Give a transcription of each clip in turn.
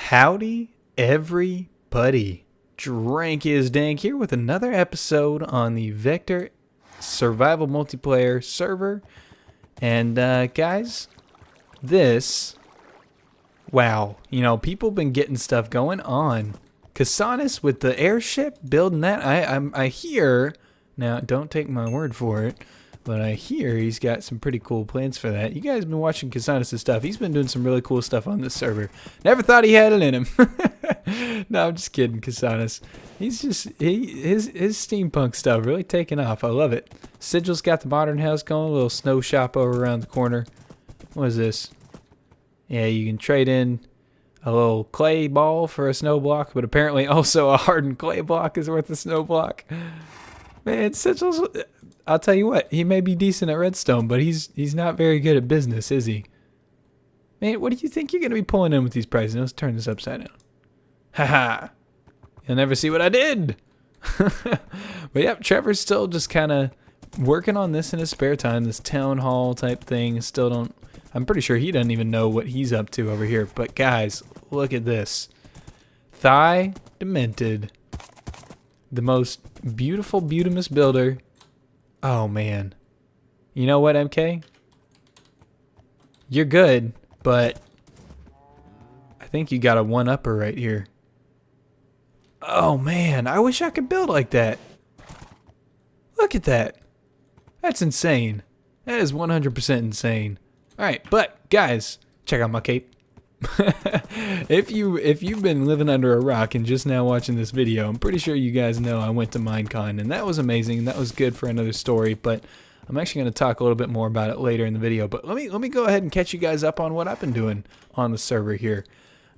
Howdy, everybody. DrankisDank here with another episode on the Vector Survival Multiplayer server. And guys, wow, people been getting stuff going on. Kasanis with the airship, building that. I hear, now don't take my word for it, but I hear he's got some pretty cool plans for that. You guys been watching Kasanis' stuff. He's been doing some really cool stuff on this server. Never thought he had it in him. No, I'm just kidding, Kasanis. He's just, his steampunk stuff really taking off. I love it. Sigil's got the modern house going, a little snow shop over around the corner. What is this? Yeah, you can trade in a little clay ball for a snow block, but apparently also a hardened clay block is worth a snow block. Man, Sigil's, I'll tell you what, he may be decent at redstone, but he's not very good at business, is he? Man, what do you think you're going to be pulling in with these prices? Let's turn this upside down. Haha. You'll never see what I did. But yep, Trevor's still just kind of working on this in his spare time, this town hall type thing. I'm pretty sure he doesn't even know what he's up to over here. But guys, look at this. Thigh Demented. The most beautiful Butamus builder. Oh man. You know what, MK? You're good, but I think you got a one-upper right here. Oh man, I wish I could build like that. Look at that. That's insane. That is 100% insane. Alright, but guys, check out my cape. If you've been living under a rock and just now watching this video, I'm pretty sure you guys know I went to Minecon, and that was amazing. That was good for another story, but I'm actually going to talk a little bit more about it later in the video. But let me go ahead and catch you guys up on what I've been doing on the server here.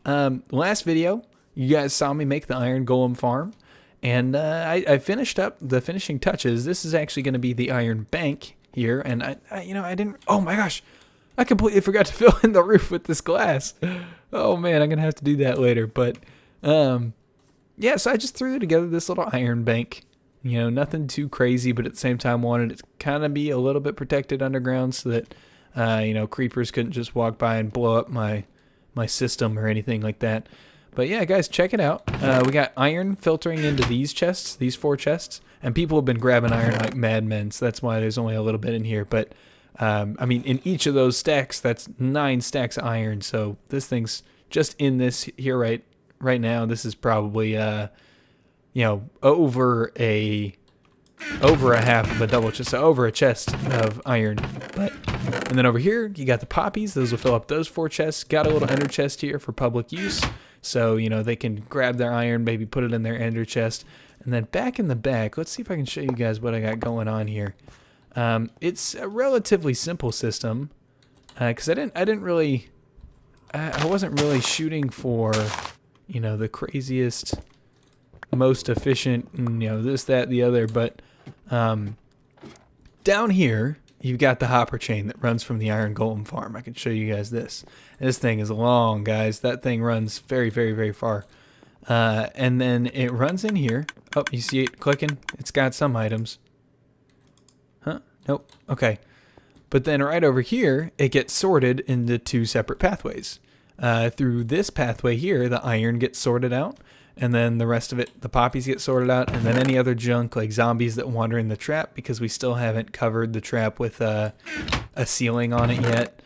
Last video, you guys saw me make the iron golem farm, and I finished up the finishing touches. This is actually going to be the iron bank here, and I didn't. Oh my gosh. I completely forgot to fill in the roof with this glass. Oh man, I'm gonna have to do that later. But yeah, so I just threw together this little iron bank. Nothing too crazy, but at the same time wanted it to kind of be a little bit protected underground so that creepers couldn't just walk by and blow up my system or anything like that. But yeah, guys, check it out. We got iron filtering into these chests, these 4 chests, and people have been grabbing iron like madmen. So that's why there's only a little bit in here, but. I mean, in each of those stacks, that's 9 stacks of iron. So this thing's just in this here right now. This is probably over a half of a double chest, so over a chest of iron. And then over here, you got the poppies. Those will fill up those 4 chests. Got a little ender chest here for public use, so they can grab their iron, maybe put it in their ender chest. And then back in the back, let's see if I can show you guys what I got going on here. It's a relatively simple system, because I wasn't really shooting for, the craziest, most efficient, this, that, the other, but, down here, you've got the hopper chain that runs from the iron golem farm. I can show you guys this. This thing is long, guys. That thing runs very, very, very far. And then it runs in here. Oh, you see it clicking? It's got some items. Huh? Nope. Okay. But then right over here, it gets sorted into 2 separate pathways. Through this pathway here, the iron gets sorted out, and then the rest of it, the poppies get sorted out, and then any other junk like zombies that wander in the trap, because we still haven't covered the trap with a ceiling on it yet.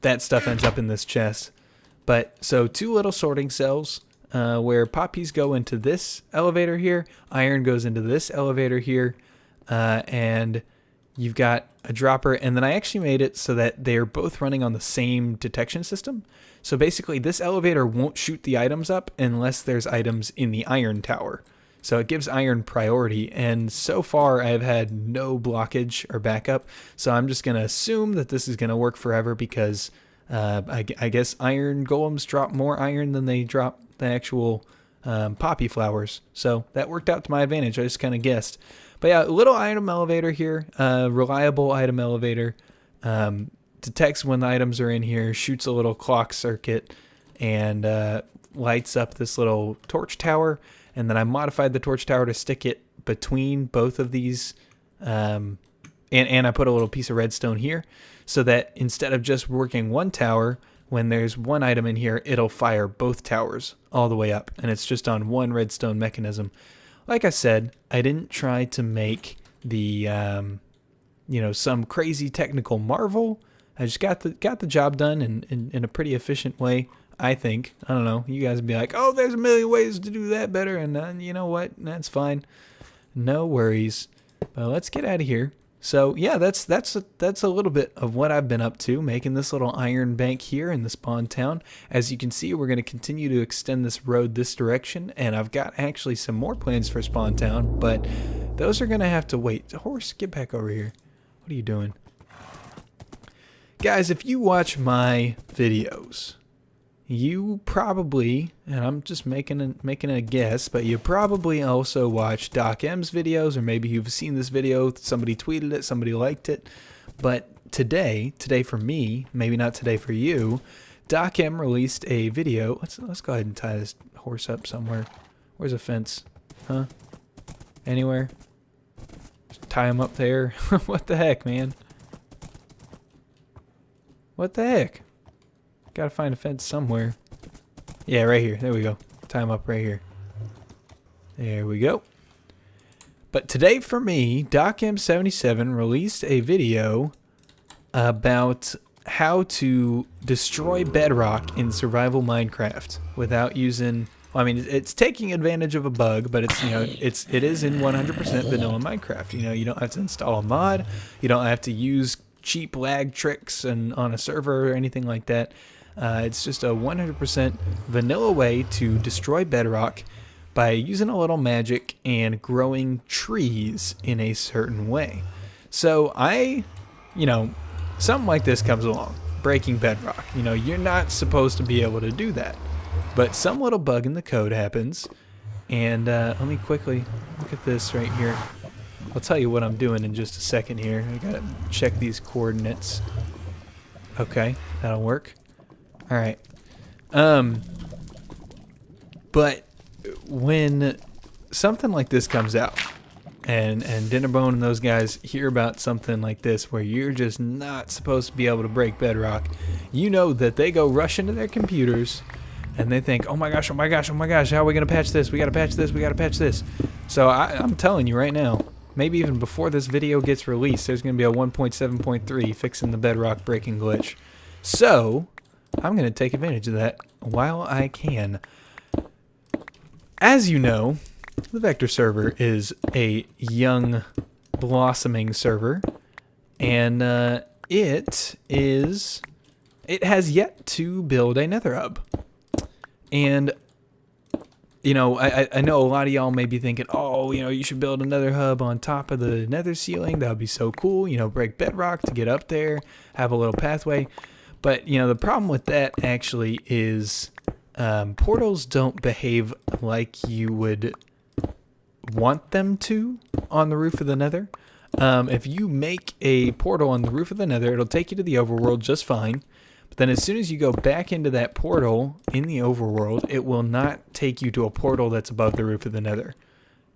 That stuff ends up in this chest. But so 2 little sorting cells. Where poppies go into this elevator here, iron goes into this elevator here. And you've got a dropper, and then I actually made it so that they're both running on the same detection system. So basically this elevator won't shoot the items up unless there's items in the iron tower. So it gives iron priority, and so far I've had no blockage or backup. So I'm just going to assume that this is going to work forever because I guess iron golems drop more iron than they drop the actual poppy flowers. So that worked out to my advantage. I just kind of guessed. But yeah, a little item elevator here, reliable item elevator, detects when the items are in here, shoots a little clock circuit, and lights up this little torch tower. And then I modified the torch tower to stick it between both of these, and I put a little piece of redstone here, so that instead of just working one tower, when there's one item in here, it'll fire both towers all the way up, and it's just on one redstone mechanism. Like I said, I didn't try to make the, some crazy technical marvel. I just got the job done in a pretty efficient way, I think. I don't know. You guys would be like, oh, there's a million ways to do that better, and you know what? That's fine. No worries. But let's get out of here. So yeah, that's a little bit of what I've been up to, making this little iron bank here in the spawn town. As you can see, we're going to continue to extend this road this direction, and I've got actually some more plans for spawn town, but those are going to have to wait. Horse, get back over here. What are you doing? Guys, if you watch my videos, you probably, and I'm just making a guess, but you probably also watch Doc M's videos, or maybe you've seen this video, somebody tweeted it, somebody liked it. But today for me, maybe not today for you, Doc M released a video. Let's go ahead and tie this horse up somewhere. Where's a fence? Huh? Anywhere? Just tie him up there. What the heck, man? What the heck? Gotta find a fence somewhere. Yeah, right here. There we go. Tie him up right here. There we go. But today for me, DocM77 released a video about how to destroy bedrock in survival Minecraft without using, well, I mean, it's taking advantage of a bug, but it's, it is in 100% vanilla Minecraft. You don't have to install a mod. You don't have to use cheap lag tricks and on a server or anything like that. It's just a 100% vanilla way to destroy bedrock by using a little magic and growing trees in a certain way. So something like this comes along, breaking bedrock. You're not supposed to be able to do that, but some little bug in the code happens. And let me quickly look at this right here. I'll tell you what I'm doing in just a second here. I gotta check these coordinates. Okay, that'll work. All right. But when something like this comes out, and Dinnerbone and those guys hear about something like this where you're just not supposed to be able to break bedrock, you know that they go rush into their computers and they think, oh my gosh, how are we gonna patch this? We gotta patch this. So I'm telling you right now, maybe even before this video gets released, there's going to be a 1.7.3 fixing the bedrock breaking glitch. So I'm going to take advantage of that while I can. As you know, the Vector server is a young, blossoming server, and it has yet to build a nether hub. And I know a lot of y'all may be thinking, oh, you should build another hub on top of the nether ceiling. That would be so cool. Break bedrock to get up there, have a little pathway. But, the problem with that actually is portals don't behave like you would want them to on the roof of the nether. If you make a portal on the roof of the nether, it'll take you to the overworld just fine. But then as soon as you go back into that portal in the overworld, it will not take you to a portal that's above the roof of the nether.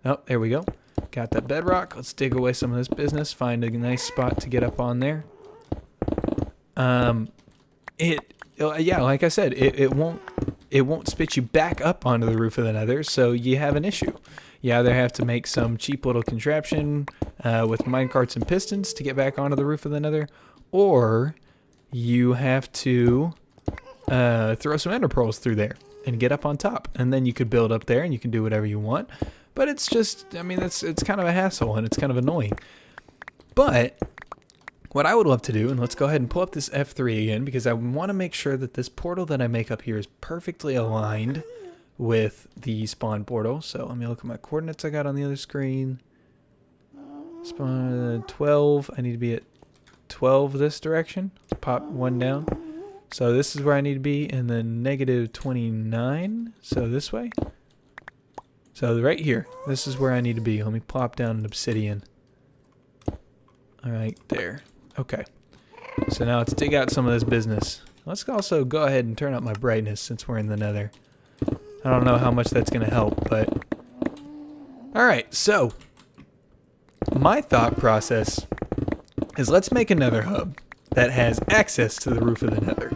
Oh, there we go. Got that bedrock. Let's dig away some of this business. Find a nice spot to get up on there. Yeah, like I said, it won't spit you back up onto the roof of the nether, so you have an issue. You either have to make some cheap little contraption with minecarts and pistons to get back onto the roof of the nether, or you have to throw some ender pearls through there and get up on top, and then you could build up there and you can do whatever you want. But it's just, it's kind of a hassle and it's kind of annoying. But what I would love to do, and let's go ahead and pull up this F3 again, because I want to make sure that this portal that I make up here is perfectly aligned with the spawn portal. So let me look at my coordinates I got on the other screen. Spawn 12, I need to be at 12 this direction. Pop one down. So this is where I need to be, and then negative 29, so this way. So right here, this is where I need to be. Let me plop down an obsidian. Alright, there. Okay. So now let's dig out some of this business. Let's also go ahead and turn up my brightness since we're in the nether. I don't know how much that's going to help, but... Alright, so... my thought process is let's make a nether hub that has access to the roof of the nether.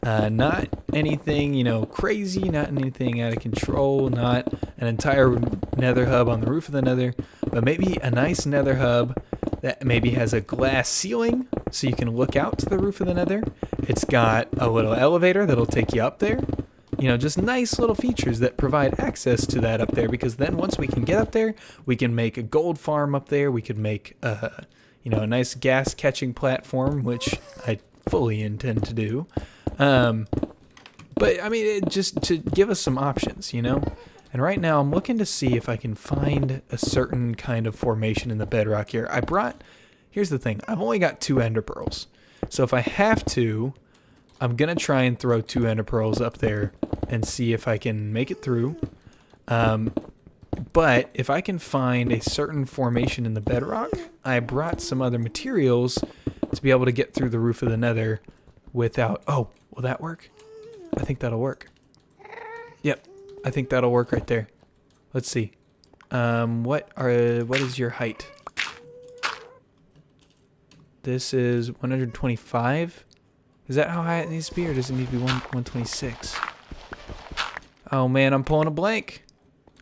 Not anything, you know, crazy, not anything out of control, not an entire nether hub on the roof of the nether, but maybe a nice nether hub that maybe has a glass ceiling so you can look out to the roof of the nether. It's got a little elevator that'll take you up there. You know, just nice little features that provide access to that up there, because then once we can get up there, we can make a gold farm up there. We could make, you know, a nice gas catching platform, which I fully intend to do. But I mean, just to give us some options, you know? And right now I'm looking to see if I can find a certain kind of formation in the bedrock here. Here's the thing, I've only got 2 ender pearls. So if I have to, I'm gonna try and throw 2 ender pearls up there and see if I can make it through. But if I can find a certain formation in the bedrock, I brought some other materials to be able to get through the roof of the nether without... Oh, will that work? I think that'll work. Yep, I think that'll work right there. Let's see. What is your height? This is 125. Is that how high it needs to be, or does it need to be 126? Oh man, I'm pulling a blank.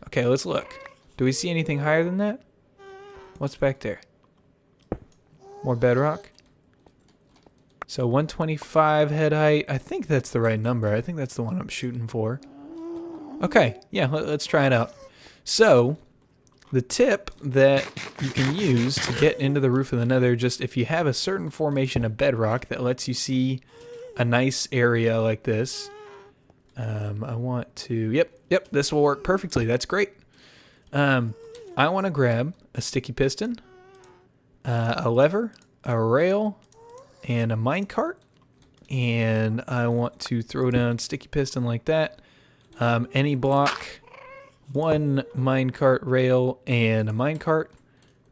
Okay, let's look. Do we see anything higher than that? What's back there? More bedrock? So 125 head height. I think that's the right number. I think that's the one I'm shooting for. Okay, yeah, let's try it out. So, the tip that you can use to get into the roof of the nether, just if you have a certain formation of bedrock that lets you see a nice area like this. I want to... Yep, this will work perfectly. That's great. I want to grab a sticky piston, a lever, a rail, and a minecart, and I want to throw down sticky piston like that. Any block, 1 minecart rail and a minecart,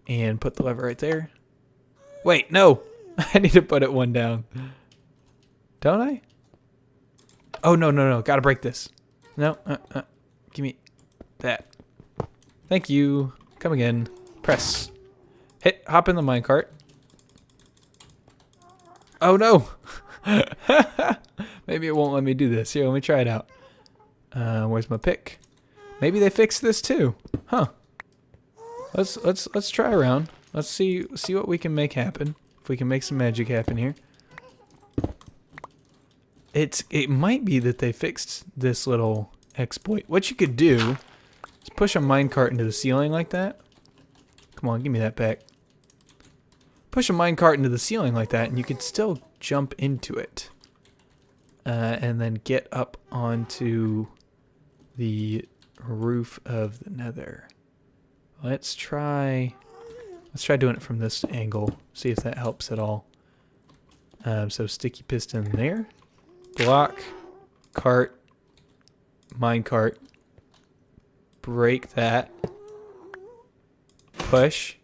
and put the lever right there. Wait, no, I need to put it 1 down. Don't I? Oh no! Gotta break this. No, give me that. Thank you. Come again. Press. Hit. Hop in the minecart. Oh no! Maybe it won't let me do this. Here, let me try it out. Where's my pick? Maybe they fixed this too. Huh. Let's try around. Let's see what we can make happen. If we can make some magic happen here. It might be that they fixed this little exploit. What you could do is push a minecart into the ceiling like that. Come on, give me that back. Push a minecart into the ceiling like that, and you could still jump into it. And then get up onto the roof of the nether. Let's try doing it from this angle. See if that helps at all. So sticky piston there. Block, cart, minecart. Break that. Push.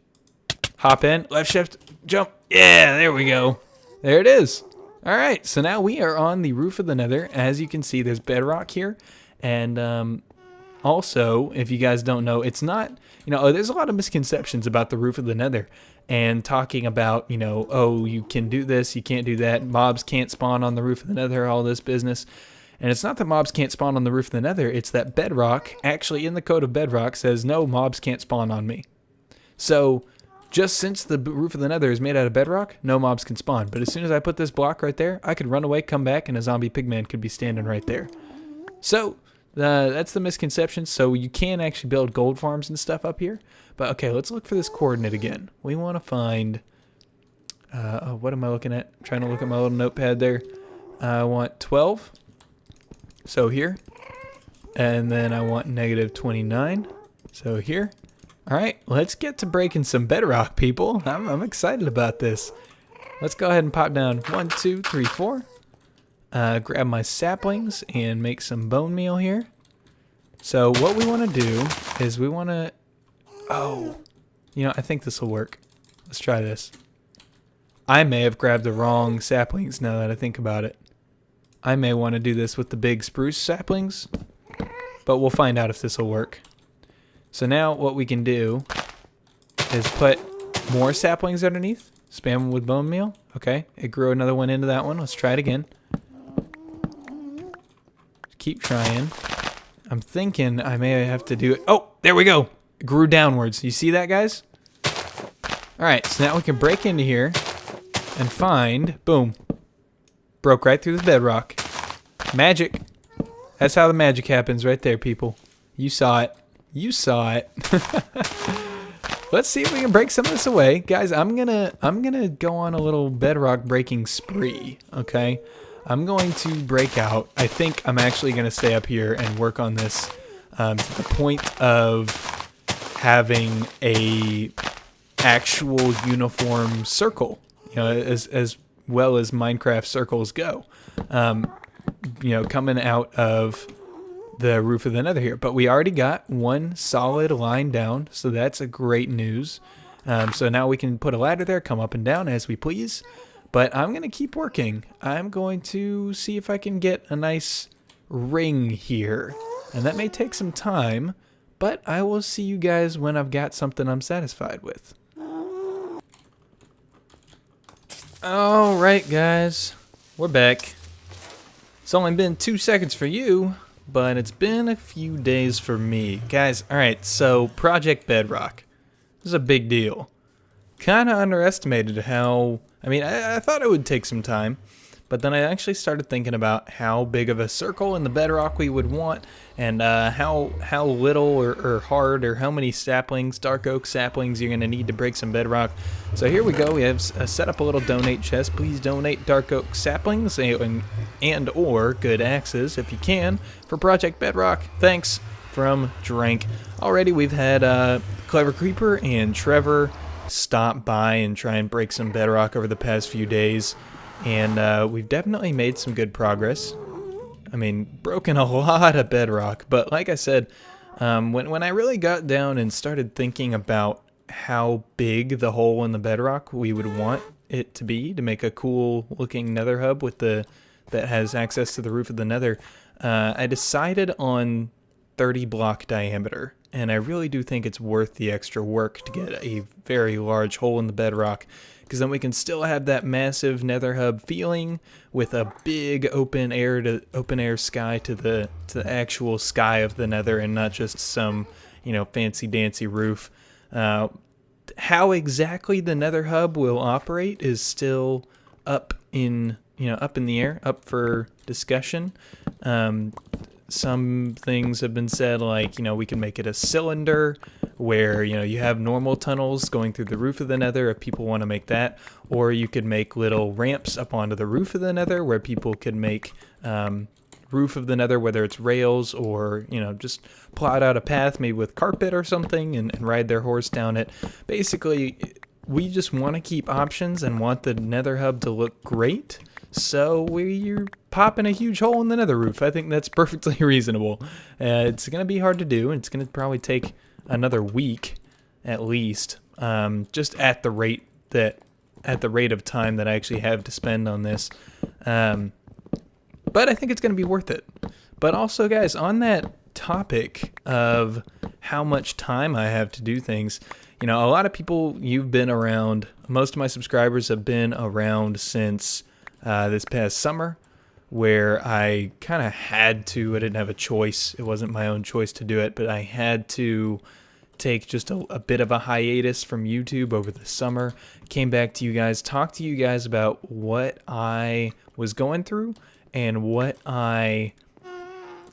Hop in. Left shift. Jump. Yeah, there we go. There it is. Alright, so now we are on the roof of the nether. As you can see, there's bedrock here. And also, if you guys don't know, it's not, you know, there's a lot of misconceptions about the roof of the nether. And talking about, you know, oh, you can do this, you can't do that. Mobs can't spawn on the roof of the nether, all this business. And it's not that mobs can't spawn on the roof of the nether. It's that bedrock, actually in the code of bedrock, says, no, mobs can't spawn on me. So... just since the roof of the nether is made out of bedrock, no mobs can spawn. But as soon as I put this block right there, I could run away, come back, and a zombie pigman could be standing right there. So, that's the misconception. So you can actually build gold farms and stuff up here. But okay, let's look for this coordinate again. We want to find... what am I looking at? I'm trying to look at my little notepad there. I want 12. So here. And then I want negative 29. So here. Alright, let's get to breaking some bedrock, people. I'm excited about this. Let's go ahead and pop down 1, 2, 3, 4. Grab my saplings and make some bone meal here. So what we want to do is we want to... Oh, you know, I think this will work. Let's try this. I may have grabbed the wrong saplings now that I think about it. I may want to do this with the big spruce saplings, but we'll find out if this will work. So now what we can do is put more saplings underneath, spam them with bone meal. Okay, it grew another one into that one. Let's try it again. keep trying. I'm thinking I may have to do it. Oh, there we go. It grew downwards. You see that, guys? All right, so now we can break into here and find, boom, broke right through the bedrock. Magic. That's how the magic happens right there, people. You saw it. You saw it. Let's see if we can break some of this away. Guys, I'm gonna go on a little bedrock breaking spree, okay? I'm going to break out. I think I'm actually gonna stay up here and work on this to the point of having a actual uniform circle, you know, as well as Minecraft circles go. You know, coming out of the roof of the nether here. But we already got one solid line down, so that's a great news. So now we can put a ladder there, come up and down as we please. But I'm going to keep working. I'm going to see if I can get a nice ring here. And that may take some time, but I will see you guys when I've got something I'm satisfied with. Alright guys, we're back. It's only been 2 seconds for you, but it's been a few days for me. Guys, alright, so Project Bedrock. This is a big deal. Kind of underestimated how, I thought it would take some time, but then I actually started thinking about how big of a circle in the bedrock we would want, and how little or hard or how many saplings, dark oak saplings you're going to need to break some bedrock. So here we go. We have set up a little donate chest. Please donate dark oak saplings and or good axes if you can for Project Bedrock. Thanks from Drank. Already we've had Clever Creeper and Trevor stop by and try and break some bedrock over the past few days. And we've definitely made some good progress. Broken a lot of bedrock. But like I said, when I really got down and started thinking about how big the hole in the bedrock we would want it to be to make a cool looking nether hub with that has access to the roof of the nether, I decided on 30 block diameter. And I really do think it's worth the extra work to get a very large hole in the bedrock, because then we can still have that massive nether hub feeling with a big open air sky to the actual sky of the nether, and not just some, fancy dancy roof. How exactly the nether hub will operate is still up in the air, up for discussion. Some things have been said, like, we can make it a cylinder where, you have normal tunnels going through the roof of the nether if people want to make that. Or you could make little ramps up onto the roof of the nether where people could make roof of the nether, whether it's rails or, just plot out a path maybe with carpet or something and ride their horse down it. Basically, we just want to keep options and want the nether hub to look great. So we're popping a huge hole in the nether roof. I think that's perfectly reasonable. It's going to be hard to do, and it's going to probably take another week at least, just at the rate of time that I actually have to spend on this. But I think it's going to be worth it. But also, guys, on that topic of how much time I have to do things, a lot of people, you've been around, most of my subscribers have been around since this past summer, where I kind of had to. I didn't have a choice. It wasn't my own choice to do it, but I had to take just a bit of a hiatus from YouTube over the summer. Came back to you guys, talked to you guys about what I was going through and what I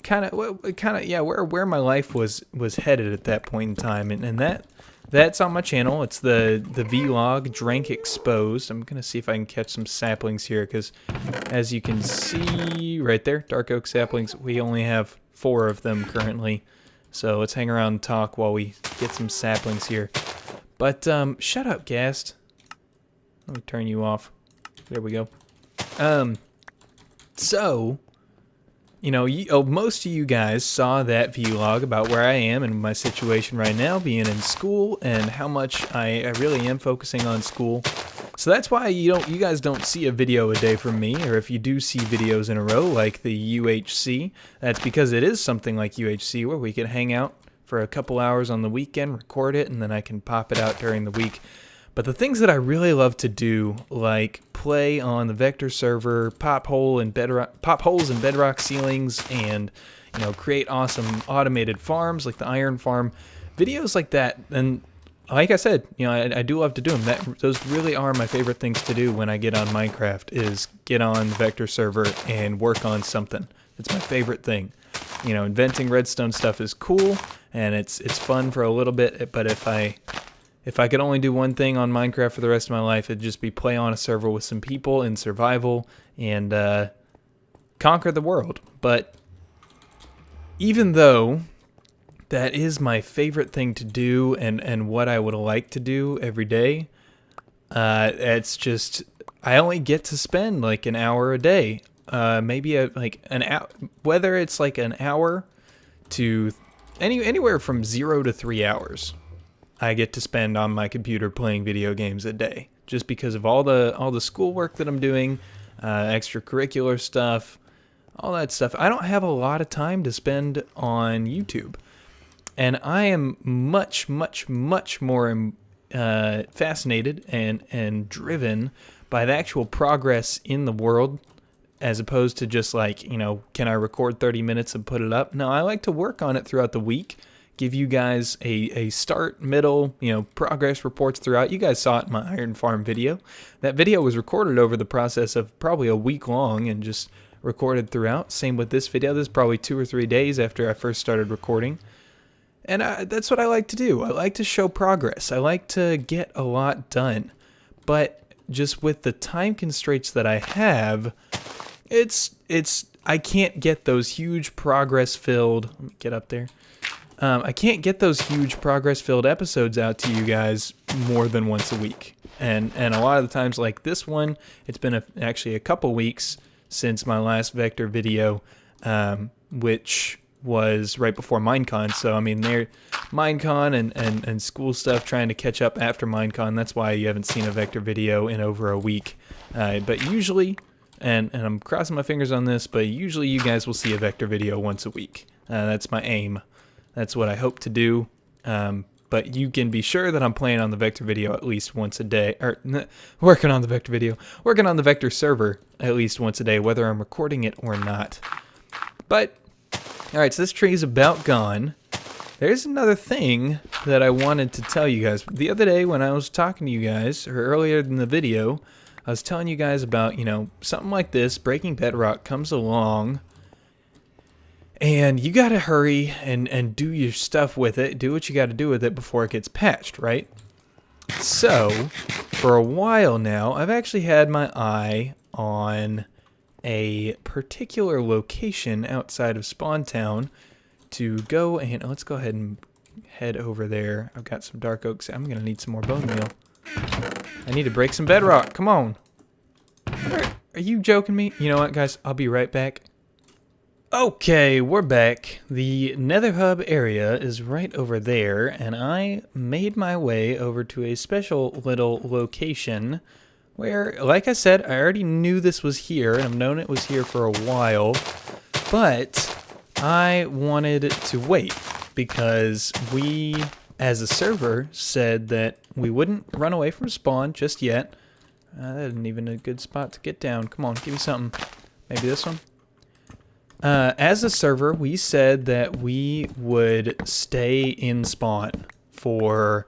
where my life was headed at that point in time, and that's on my channel. It's the vlog Drank Exposed. I'm gonna see if I can catch some saplings here, because as you can see right there, dark oak saplings, we only have 4 of them currently. So let's hang around and talk while we get some saplings here. But shut up, Gast. Let me turn you off. There we go. So, most of you guys saw that vlog about where I am and my situation right now, being in school, and how much I really am focusing on school. So that's why you guys don't see a video a day from me, or if you do see videos in a row like the UHC, that's because it is something like UHC where we can hang out for a couple hours on the weekend, record it, and then I can pop it out during the week. But the things that I really love to do, like play on the vector server, pop holes in bedrock ceilings, and create awesome automated farms like the iron farm, videos like that. And like I said, I do love to do them. Those really are my favorite things to do when I get on Minecraft, is get on the vector server and work on something. It's my favorite thing. Inventing redstone stuff is cool and it's fun for a little bit, but if I could only do one thing on Minecraft for the rest of my life, it'd just be play on a server with some people in survival and conquer the world. But even though that is my favorite thing to do and what I would like to do every day, it's just I only get to spend like an hour a day. Maybe an hour, whether it's like an hour to anywhere from 0 to 3 hours. I get to spend on my computer playing video games a day, just because of all the schoolwork that I'm doing, extracurricular stuff, all that stuff. I don't have a lot of time to spend on YouTube, and I am much more fascinated and driven by the actual progress in the world, as opposed to just like, can I record 30 minutes and put it up? No, I like to work on it throughout the week. Give you guys a start, middle, progress reports throughout. You guys saw it in my Iron Farm video. That video was recorded over the process of probably a week long and just recorded throughout. Same with this video. This is probably 2 or 3 days after I first started recording. And that's what I like to do. I like to show progress. I like to get a lot done. But just with the time constraints that I have, I can't get those huge progress-filled... Let me get up there. I can't get those huge progress-filled episodes out to you guys more than once a week. And a lot of the times, like this one, it's been actually a couple weeks since my last Vector video, which was right before Minecon. So, I mean, Minecon and school stuff, trying to catch up after Minecon. That's why you haven't seen a Vector video in over a week. But usually, and I'm crossing my fingers on this, but usually you guys will see a Vector video once a week. That's my aim. That's what I hope to do, but you can be sure that I'm playing on the Vector video at least once a day, or working on the Vector server at least once a day, whether I'm recording it or not. But, alright, so this tree is about gone. There's another thing that I wanted to tell you guys. The other day when I was talking to you guys, or earlier in the video, I was telling you guys about, something like this, breaking bedrock comes along, and you gotta hurry and do your stuff with it, do what you gotta do with it before it gets patched, right? So, for a while now, I've actually had my eye on a particular location outside of Spawn Town to go and... let's go ahead and head over there. I've got some dark oaks. I'm gonna need some more bone meal. I need to break some bedrock. Come on. Are you joking me? You know what, guys? I'll be right back. Okay, we're back. The Nether Hub area is right over there, and I made my way over to a special little location where, like I said, I already knew this was here, and I've known it was here for a while, but I wanted to wait because we, as a server, said that we wouldn't run away from spawn just yet. That isn't even a good spot to get down. Come on, give me something. Maybe this one? As a server, we said that we would stay in spawn for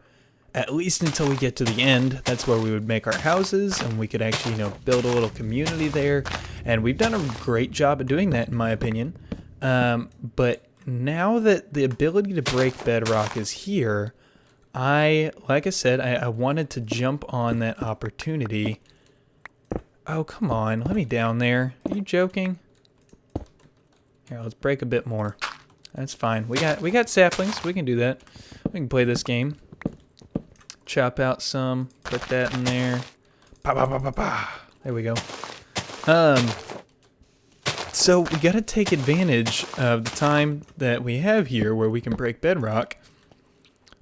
at least until we get to the end. That's where we would make our houses, and we could actually, build a little community there. And we've done a great job at doing that, in my opinion. But now that the ability to break bedrock is here, like I said, I wanted to jump on that opportunity. Oh, come on. Let me down there. Are you joking? Here, let's break a bit more. That's fine. We got saplings. We can do that. We can play this game. Chop out some. Put that in there. Pa pa pa pa pa. There we go. So we got to take advantage of the time that we have here where we can break bedrock.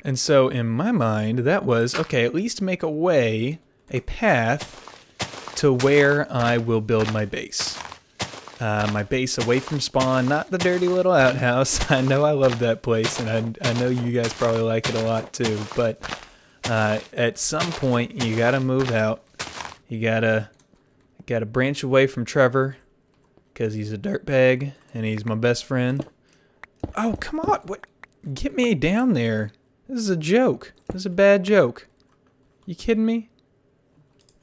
And so in my mind, that was, okay, at least make a path to where I will build my base. My base away from spawn, not the dirty little outhouse. I know I love that place, and I know you guys probably like it a lot too, but At some point, you gotta move out. You gotta branch away from Trevor, because he's a dirtbag and he's my best friend. Oh, come on! What? Get me down there. This is a joke. This is a bad joke. You kidding me?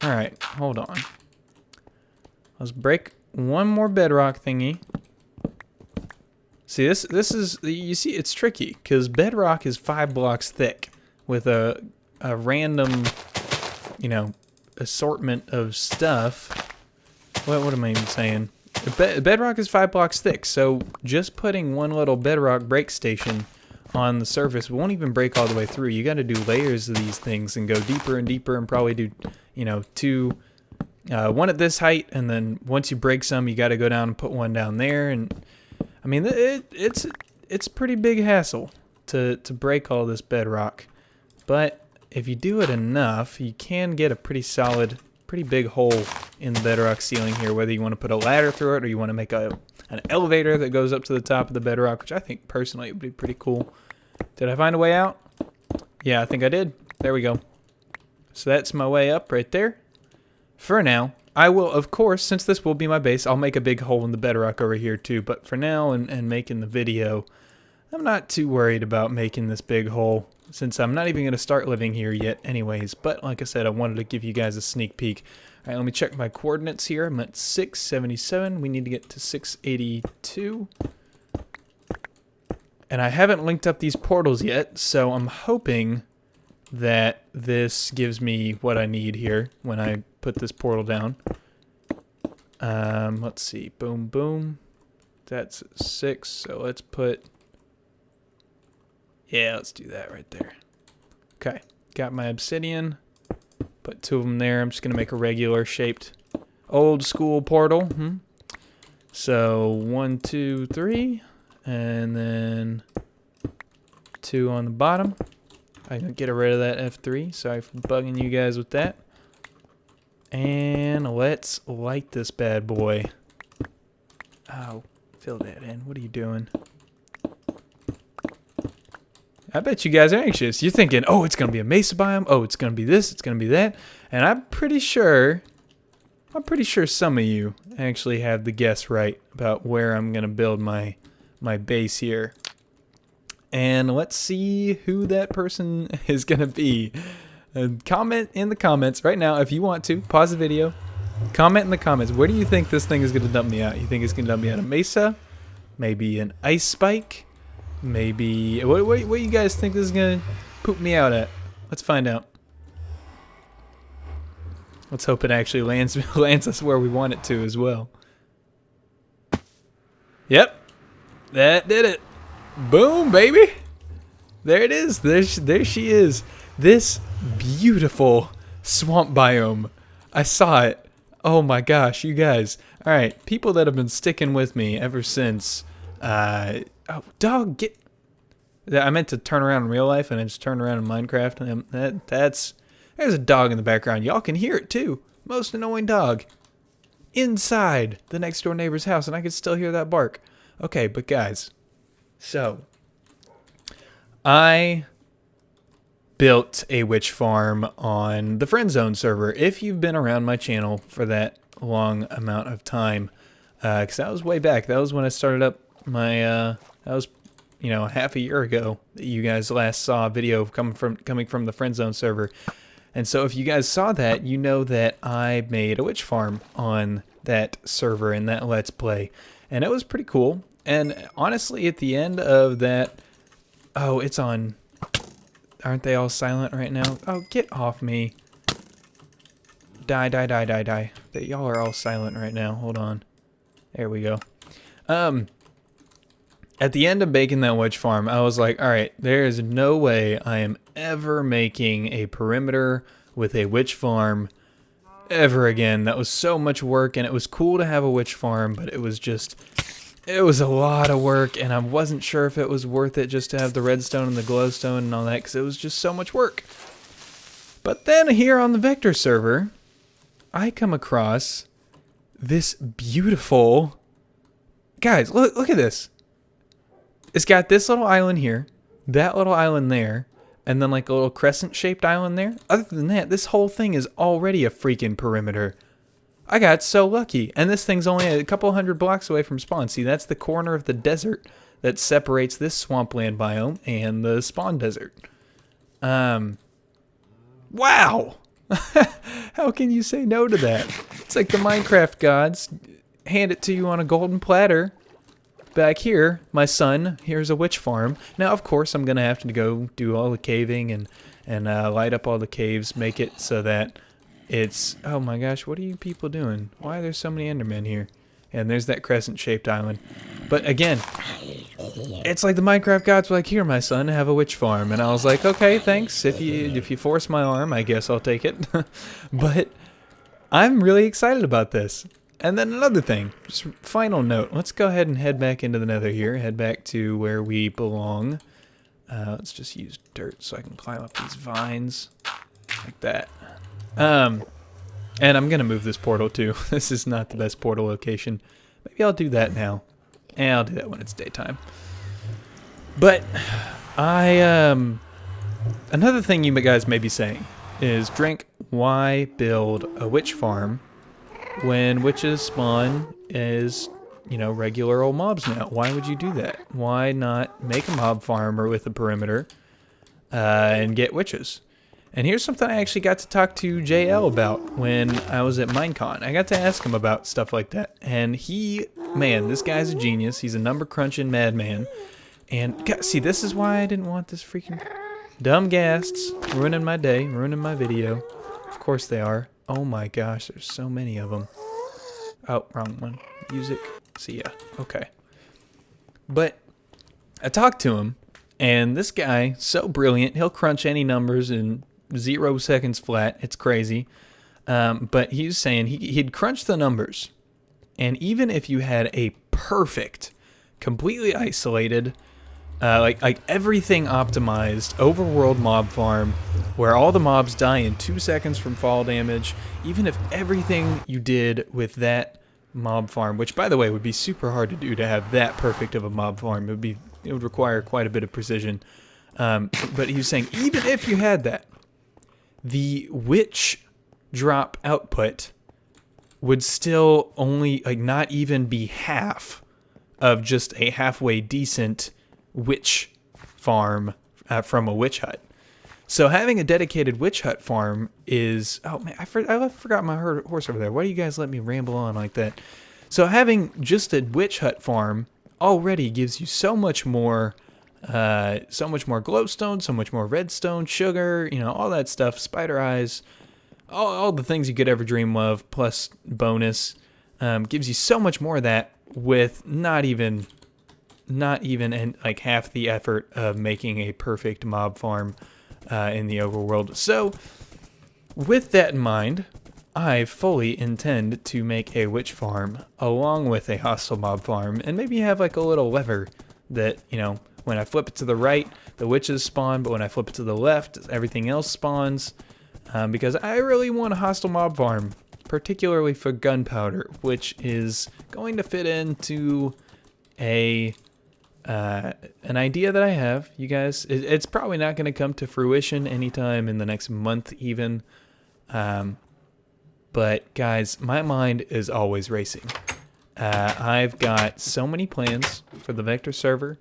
All right, hold on. Let's break one more bedrock thingy. See, this is, you see, it's tricky because bedrock is 5 blocks thick with a random, you know, assortment of stuff. What am I even saying? Bedrock is 5 blocks thick, so just putting one little bedrock break station on the surface won't even break all the way through. You got to do layers of these things and go deeper and deeper, and probably do, you know, one at this height, and then once you break some, you got to go down and put one down there. And I mean, it's a pretty big hassle to break all this bedrock, but if you do it enough, you can get a pretty solid, pretty big hole in the bedrock ceiling here, whether you want to put a ladder through it or you want to make an elevator that goes up to the top of the bedrock, which I think personally would be pretty cool. Did I find a way out? Yeah, I think I did. There we go. So that's my way up right there. For now, I will, of course, since this will be my base, I'll make a big hole in the bedrock over here too. But for now and making the video, I'm not too worried about making this big hole, since I'm not even going to start living here yet anyways. But like I said, I wanted to give you guys a sneak peek. All right, let me check my coordinates here. I'm at 677. We need to get to 682. And I haven't linked up these portals yet, so I'm hoping that this gives me what I need here when I put this portal down. Let's see. Boom, boom. That's 6, so let's put... Yeah, let's do that right there. Okay, got my obsidian. Put 2 of them there. I'm just going to make a regular shaped old school portal. So 1, 2, 3. And then 2 on the bottom. I can get rid of that F3. Sorry for bugging you guys with that. And let's light this bad boy. Oh, fill that in. What are you doing? I bet you guys are anxious. You're thinking, oh, it's going to be a mesa biome. Oh, it's going to be this. It's going to be that. And I'm pretty sure some of you actually have the guess right about where I'm going to build my base here. And let's see who that person is going to be. Comment in the comments right now if you want to. Pause the video. Comment in the comments. Where do you think this thing is going to dump me out? You think it's going to dump me out a mesa? Maybe an ice spike? Maybe... What do you guys think this is going to poop me out at? Let's find out. Let's hope it actually lands us where we want it to as well. Yep. That did it. Boom, baby. There it is. There she is. This beautiful swamp biome. I saw it. Oh my gosh, you guys. All right, people that have been sticking with me ever since... oh, dog, get... I meant to turn around in real life, and I just turned around in Minecraft. And there's a dog in the background. Y'all can hear it, too. Most annoying dog. Inside the next door neighbor's house, and I can still hear that bark. Okay, but guys, so I built a witch farm on the friend zone server. If you've been around my channel for that long amount of time, because that was way back. That was when I started up my, that was, you know, half a year ago that you guys last saw a video coming from the friend zone server. And so if you guys saw that, you know that I made a witch farm on that server in that Let's Play. And it was pretty cool. And honestly, at the end of that... Oh, it's on... Aren't they all silent right now? Oh, get off me. Die, die, die, die, die. Y'all are all silent right now. Hold on. There we go. At the end of making that witch farm, I was like, alright, there is no way I am ever making a perimeter with a witch farm ever again. That was so much work, and it was cool to have a witch farm, but it was a lot of work, and I wasn't sure if it was worth it just to have the redstone and the glowstone and all that, because it was just so much work. But then here on the Vector server, I come across this beautiful... Guys, look at this. It's got this little island here, that little island there, and then like a little crescent-shaped island there. Other than that, this whole thing is already a freaking perimeter. I got so lucky. And this thing's only a couple hundred blocks away from spawn. See, that's the corner of the desert that separates this swampland biome and the spawn desert. Wow! How can you say no to that? It's like the Minecraft gods hand it to you on a golden platter. Back here, my son, here's a witch farm. Now, of course, I'm going to have to go do all the caving and light up all the caves, make it so that it's... Oh my gosh, what are you people doing? Why are there so many Endermen here? And there's that crescent-shaped island. But again, it's like the Minecraft gods were like, here, my son, have a witch farm. And I was like, okay, thanks. If you force my arm, I guess I'll take it. But I'm really excited about this. And then another thing, just final note. Let's go ahead and head back into the nether here. Head back to where we belong. Let's just use dirt so I can climb up these vines. Like that. And I'm going to move this portal too. This is not the best portal location. Maybe I'll do that now. And I'll do that when it's daytime. But another thing you guys may be saying is, Drink, why build a witch farm when witches spawn as, you know, regular old mobs now? Why would you do that? Why not make a mob farm or with a perimeter and get witches? And here's something I actually got to talk to JL about when I was at Minecon. I got to ask him about stuff like that. And he, man, this guy's a genius. He's a number crunching madman. And God, see, this is why I didn't want this freaking dumb ghasts ruining my day, ruining my video. Of course they are. Oh my gosh, there's so many of them. Oh, wrong one. Music. See ya. Okay. But I talked to him, and this guy, so brilliant, he'll crunch any numbers in 0 seconds flat. It's crazy. But he was saying he'd crunch the numbers, and even if you had a perfect, completely isolated, like everything optimized overworld mob farm where all the mobs die in 2 seconds from fall damage, even if everything you did with that mob farm, which by the way would be super hard to do, to have that perfect of a mob farm, it would require quite a bit of precision. But he was saying even if you had that, the witch drop output would still only not even be half of just a halfway decent witch farm from a witch hut. So having a dedicated witch hut farm is... Oh man, I forgot my horse over there. Why do you guys let me ramble on like that? So having just a witch hut farm already gives you so much more glowstone, so much more redstone, sugar, you know, all that stuff, spider eyes, all the things you could ever dream of, plus bonus, gives you so much more of that with not even like half the effort of making a perfect mob farm in the overworld. So with that in mind, I fully intend to make a witch farm along with a hostile mob farm, and maybe have like a little lever that, you know, when I flip it to the right, the witches spawn, but when I flip it to the left, everything else spawns, because I really want a hostile mob farm, particularly for gunpowder, which is going to fit into an idea that I have, you guys. It's probably not going to come to fruition anytime in the next month even, but guys, my mind is always racing. I've got so many plans for the Vector server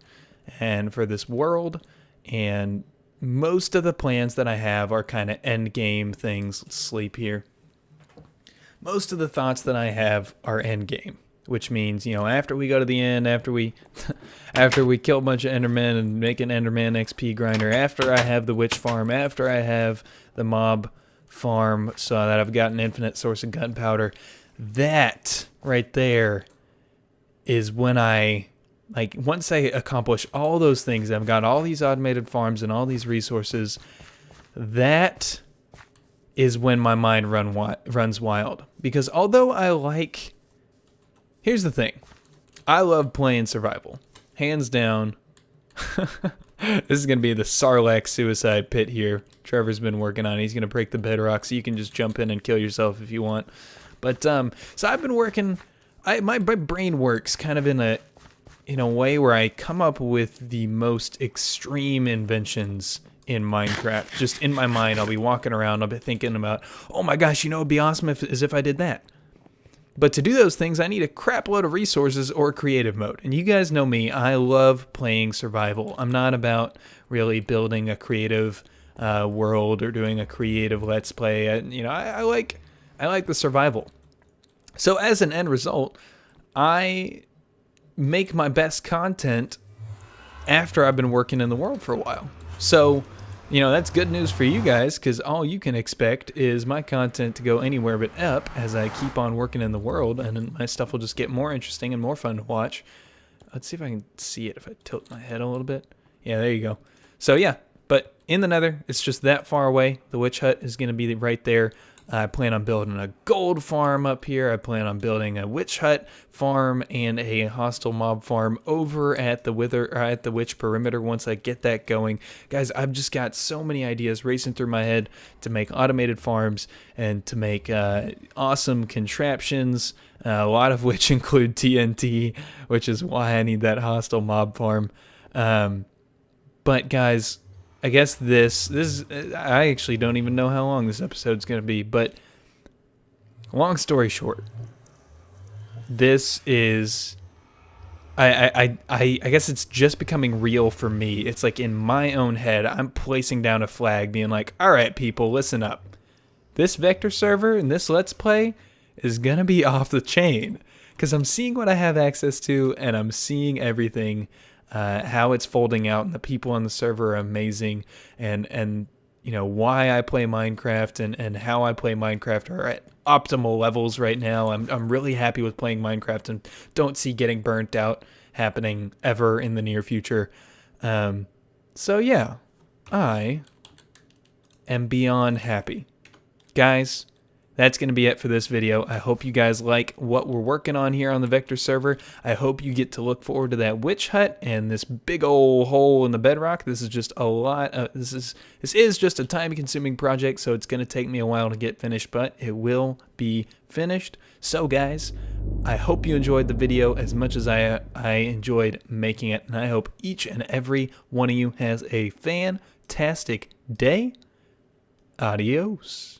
and for this world, and most of the plans that I have are kind of end game things. Let's sleep here. Most of the thoughts that I have are end game, which means, you know, after we go to the end, after we kill a bunch of Endermen and make an Enderman XP grinder, after I have the witch farm, after I have the mob farm so that I've got an infinite source of gunpowder, that right there is when once I accomplish all those things, I've got all these automated farms and all these resources, that is when my mind runs wild. Because although here's the thing. I love playing survival. Hands down. This is going to be the Sarlacc suicide pit here. Trevor's been working on it. He's going to break the bedrock so you can just jump in and kill yourself if you want. But, so I've been working... My brain works kind of in a way where I come up with the most extreme inventions in Minecraft. Just in my mind, I'll be walking around, I'll be thinking about, oh my gosh, you know, it'd be awesome if I did that. But to do those things, I need a crap load of resources or creative mode. And you guys know me, I love playing survival. I'm not about really building a creative world or doing a creative let's play. I like the survival. So as an end result, I make my best content after I've been working in the world for a while. So, you know, that's good news for you guys, because all you can expect is my content to go anywhere but up as I keep on working in the world, and my stuff will just get more interesting and more fun to watch. Let's see if I can see it if I tilt my head a little bit. Yeah, there you go. So yeah, but in the nether, it's just that far away. The witch hut is going to be right there. I plan on building a gold farm up here. I plan on building a witch hut farm and a hostile mob farm over at the witch perimeter once I get that going. Guys, I've just got so many ideas racing through my head to make automated farms and to make awesome contraptions, a lot of which include TNT, which is why I need that hostile mob farm. But guys, I guess this is, I actually don't even know how long this episode's going to be, but long story short, this is, I guess it's just becoming real for me. It's like in my own head, I'm placing down a flag being like, all right, people, listen up. This vector server and this let's play is going to be off the chain, because I'm seeing what I have access to and I'm seeing everything. How it's folding out, and the people on the server are amazing, and you know why I play Minecraft and how I play Minecraft are at optimal levels right now. I'm really happy with playing Minecraft and don't see getting burnt out happening ever in the near future. So yeah, I am beyond happy. Guys, that's going to be it for this video. I hope you guys like what we're working on here on the Vector server. I hope you get to look forward to that witch hut and this big old hole in the bedrock. This is just a lot. This is just a time-consuming project, so it's going to take me a while to get finished, but it will be finished. So guys, I hope you enjoyed the video as much as I enjoyed making it, and I hope each and every one of you has a fantastic day. Adios.